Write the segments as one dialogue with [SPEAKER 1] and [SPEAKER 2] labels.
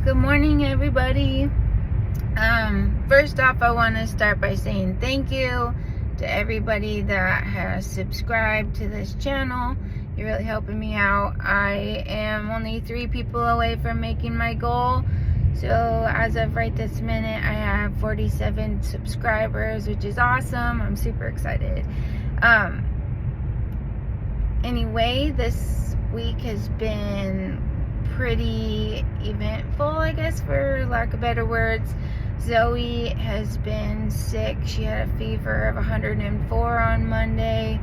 [SPEAKER 1] Good morning, everybody. First off, I want to start by saying thank you to everybody that has subscribed to this channel. You're really helping me out. I am only 3 people away from making my goal. So as of right this minute, I have 47 subscribers, which is awesome. I'm super excited. Anyway, this week has been pretty eventful, I guess, for lack of better words. Zoe has been sick. She had a fever of 104 on Monday.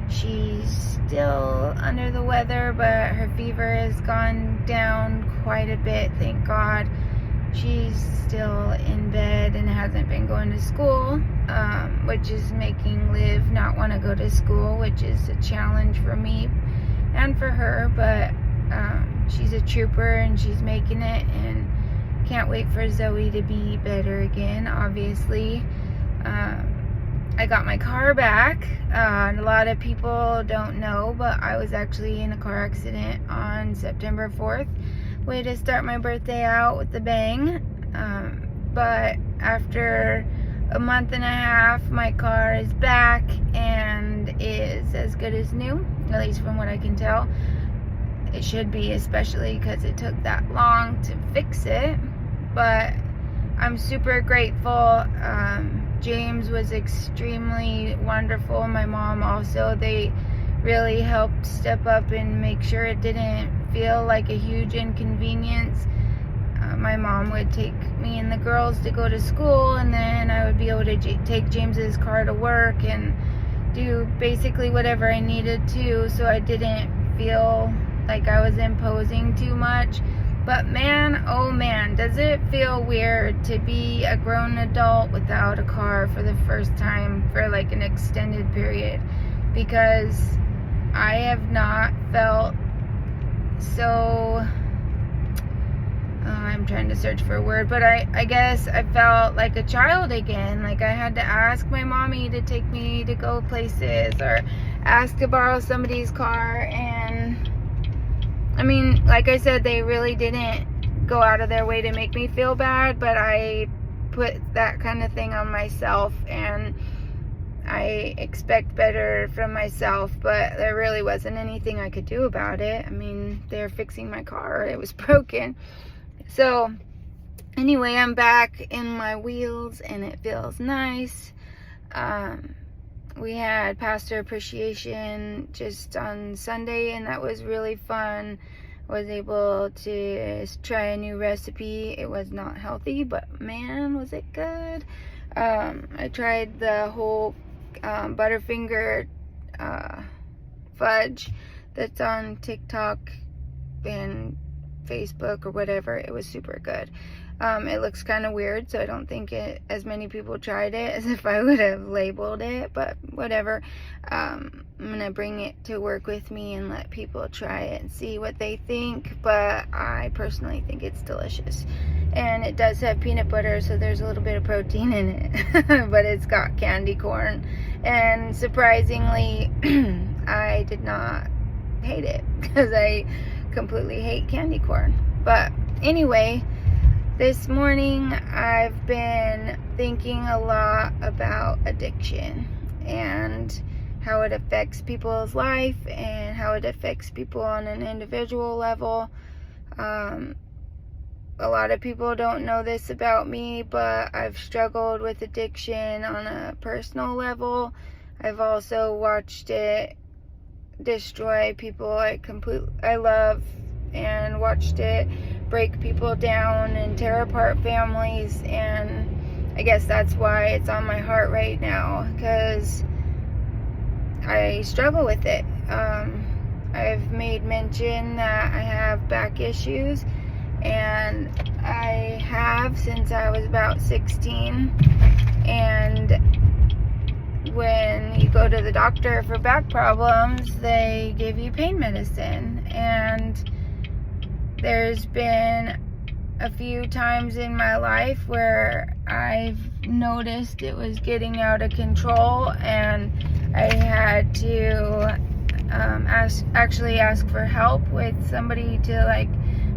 [SPEAKER 1] She's still under the weather, but her fever has gone down quite a bit, thank God. She's still in bed and hasn't been going to school, which is making Liv not want to go to school, which is a challenge for me and for her, but she's a trooper and she's making it, and can't wait for Zoe to be better again, obviously. I got my car back. A lot of people don't know, but I was actually in a car accident on September 4th. Way to start my birthday out with a bang. But after a month and a half, my car is back and is as good as new, at least from what I can tell. It should be, especially because it took that long to fix it. But I'm super grateful. James was extremely wonderful. My mom also. They really helped step up and make sure it didn't feel like a huge inconvenience. My mom would take me and the girls to go to school, and then I would be able to take James's car to work and do basically whatever I needed to, so I didn't feel like I was imposing too much. But man, oh man, does it feel weird to be a grown adult without a car for the first time for like an extended period, because I have not felt so, I'm trying to search for a word, but I guess I felt like a child again. Like I had to ask my mommy to take me to go places, or ask to borrow somebody's car. And I mean, like I said, they really didn't go out of their way to make me feel bad, but I put that kind of thing on myself, and I expect better from myself, but there really wasn't anything I could do about it. I mean, they're fixing my car. It was broken. So anyway, I'm back in my wheels and it feels nice. We had pastor appreciation just on Sunday, and that was really fun. I was able to try a new recipe. It was not healthy, but man, was it good. I tried the whole Butterfinger fudge that's on TikTok and Facebook or whatever. It was super good. It looks kind of weird, so I don't think as many people tried it as if I would have labeled it, but whatever. I'm gonna bring it to work with me and let people try it and see what they think, but I personally think it's delicious. And it does have peanut butter, so there's a little bit of protein in it, but it's got candy corn, and surprisingly I did not hate it, because I completely hate candy corn. But anyway, this morning I've been thinking a lot about addiction and how it affects people's life and how it affects people on an individual level. A lot of people don't know this about me, but I've struggled with addiction on a personal level. I've also watched it destroy people I love, and watched it break people down and tear apart families, and I guess that's why it's on my heart right now, because I struggle with it. I've made mention that I have back issues, and I have since I was about 16, and when you go to the doctor for back problems, they give you pain medicine. And there's been a few times in my life where I've noticed it was getting out of control, and I had to ask for help with somebody to like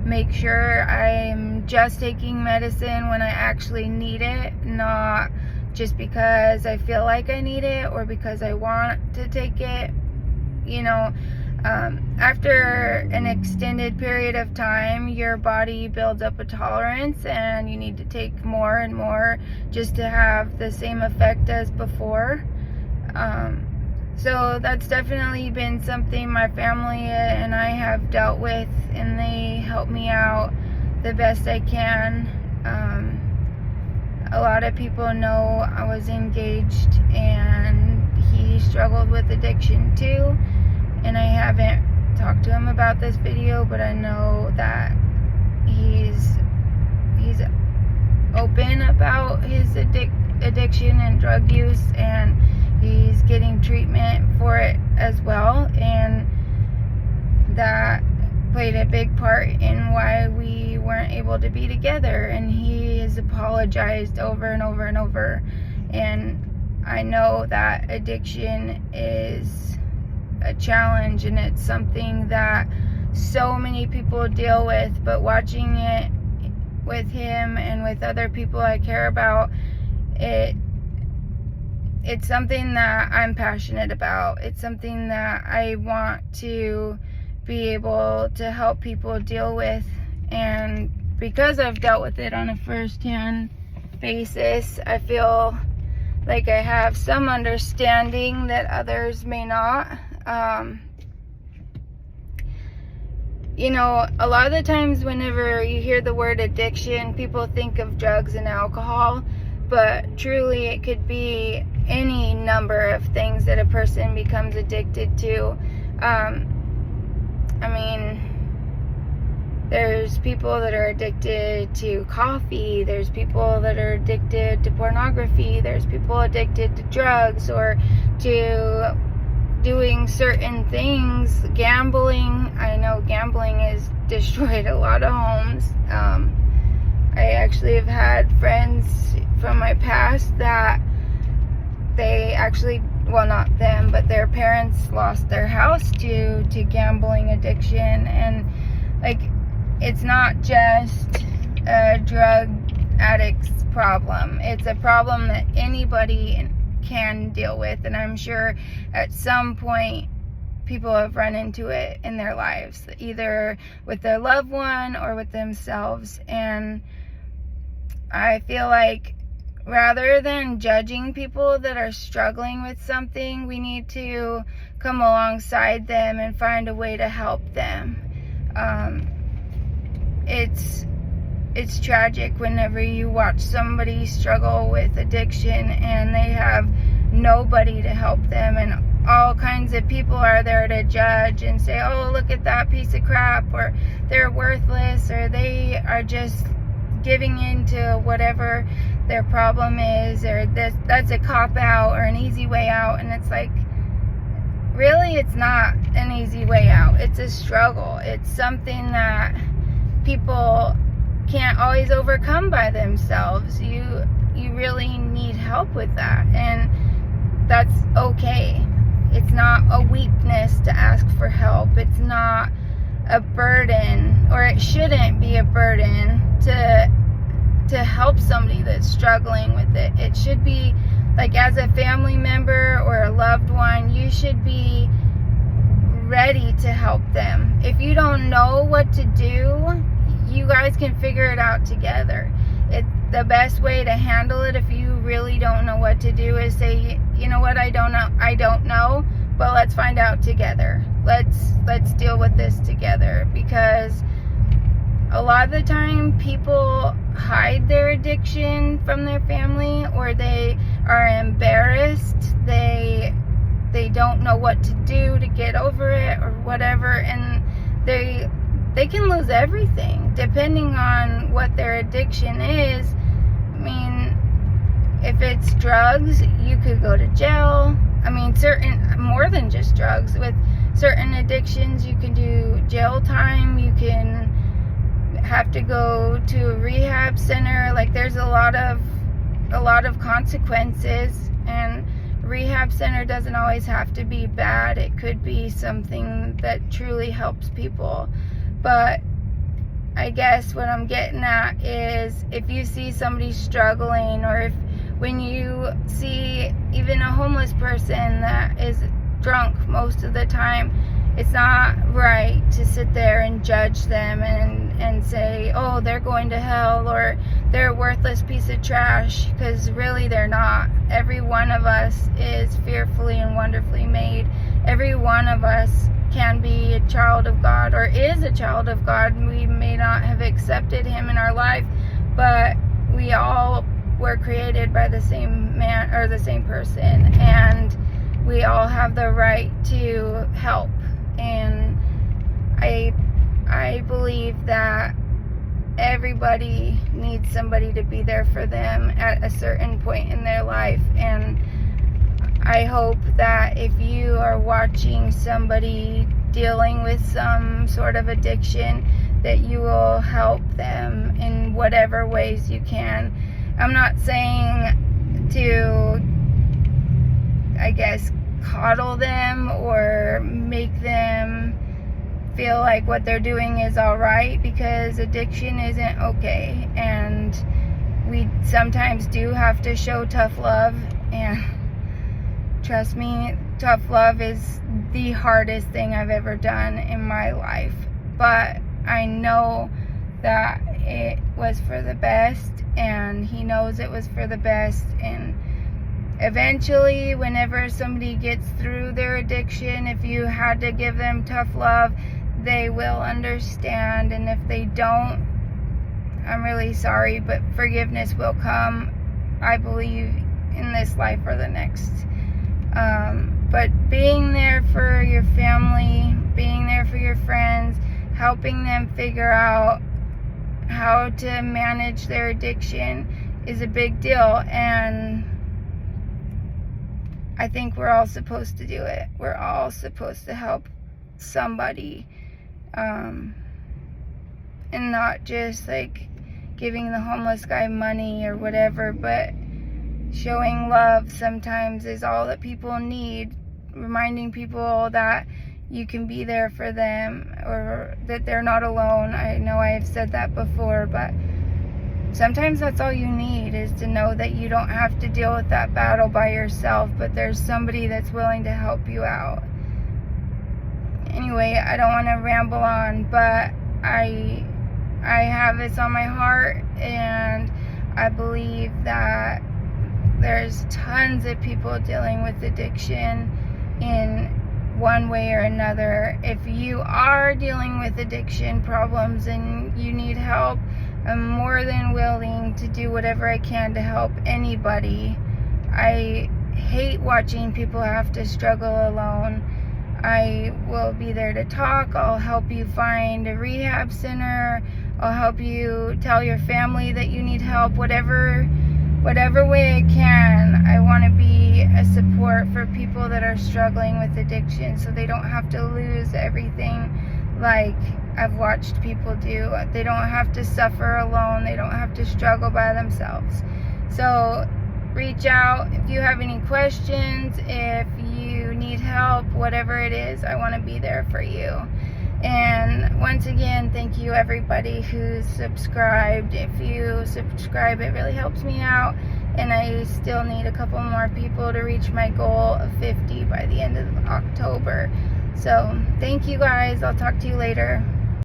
[SPEAKER 1] make sure I'm just taking medicine when I actually need it, not just because I feel like I need it or because I want to take it. You know, after an extended period of time, your body builds up a tolerance and you need to take more and more just to have the same effect as before. So that's definitely been something my family and I have dealt with, and they help me out the best I can. A lot of people know I was engaged and he struggled with addiction too, and I haven't talked to him about this video, but I know that he's open about his addiction and drug use, and he's getting treatment for it as well, and that played a big part in why we weren't able to be together. And he has apologized over and over and over, and I know that addiction is a challenge and it's something that so many people deal with, but watching it with him and with other people I care about, it's something that I'm passionate about. It's something that I want to be able to help people deal with, and because I've dealt with it on a first-hand basis, I feel like I have some understanding that others may not. You know, a lot of the times whenever you hear the word addiction, people think of drugs and alcohol, but truly it could be any number of things that a person becomes addicted to. I mean, there's people that are addicted to coffee, there's people that are addicted to pornography, there's people addicted to drugs or to doing certain things, gambling. I know gambling has destroyed a lot of homes. I actually have had friends from my past that they actually, well, not them, but their parents lost their house due to gambling addiction. And like, it's not just a drug addict's problem. It's a problem that anybody can deal with, and I'm sure at some point people have run into it in their lives, either with their loved one or with themselves. And I feel like rather than judging people that are struggling with something, we need to come alongside them and find a way to help them. It's tragic whenever you watch somebody struggle with addiction and they have nobody to help them, and all kinds of people are there to judge and say, oh, look at that piece of crap, or they're worthless, or they are just giving in to whatever their problem is, or that's a cop-out or an easy way out. And it's like, really, it's not an easy way out. It's a struggle. It's something that people can't always overcome by themselves. You really need help with that, and that's okay. It's not a weakness to ask for help. It's not a burden, or it shouldn't be a burden to help somebody that's struggling with it. It should be like, as a family member or a loved one, you should be ready to help them. If you don't know what to do, you guys can figure it out together. The best way to handle it, if you really don't know what to do, is say, you know what, I don't know, but let's find out together. Let's deal with this together. Because a lot of the time people hide their addiction from their family, or they are embarrassed. They don't know what to do to get over it or whatever, and they can lose everything depending on what their addiction is. I mean, if it's drugs, you could go to jail. I mean, more than just drugs. With certain addictions, you can do jail time. You can have to go to a rehab center. Like, there's a lot of consequences, and rehab center doesn't always have to be bad. It could be something that truly helps people. But I guess what I'm getting at is, if you see somebody struggling, or when you see even a homeless person that is drunk most of the time, it's not right to sit there and judge them and say, oh, they're going to hell, or they're a worthless piece of trash, because really they're not. Every one of us is fearfully and wonderfully made. Every one of us can be a child of God, or is a child of God. We may not have accepted him in our life, but we all were created by the same man, or the same person, and we all have the right to help. And I believe that everybody needs somebody to be there for them at a certain point in their life. And I hope that if you are watching somebody dealing with some sort of addiction, that you will help them in whatever ways you can. I'm not saying to, I guess, coddle them or make them feel like what they're doing is all right, because addiction isn't okay. And we sometimes do have to show tough love, and trust me, tough love is the hardest thing I've ever done in my life. But I know that it was for the best, and he knows it was for the best. And eventually, whenever somebody gets through their addiction, if you had to give them tough love, they will understand. And if they don't, I'm really sorry, but forgiveness will come, I believe, in this life or the next. But being there for your family, being there for your friends, helping them figure out how to manage their addiction is a big deal. And I think we're all supposed to do it. We're all supposed to help somebody, and not just like giving the homeless guy money or whatever, but showing love sometimes is all that people need. Reminding people that you can be there for them, or that they're not alone. I know I've said that before, but sometimes that's all you need, is to know that you don't have to deal with that battle by yourself, but there's somebody that's willing to help you out. Anyway, I don't want to ramble on, but I have this on my heart, and I believe that there's tons of people dealing with addiction in one way or another. If you are dealing with addiction problems and you need help, I'm more than willing to do whatever I can to help anybody. I hate watching people have to struggle alone. I will be there to talk. I'll help you find a rehab center. I'll help you tell your family that you need help. Whatever way I can, I want to be a support for people that are struggling with addiction, so they don't have to lose everything like I've watched people do. They don't have to suffer alone. They don't have to struggle by themselves. So reach out if you have any questions, if you need help, whatever it is. I want to be there for you. And once again, thank you everybody who's subscribed. If you subscribe, it really helps me out, and I still need a couple more people to reach my goal of 50 by the end of October. So thank you guys. I'll talk to you later.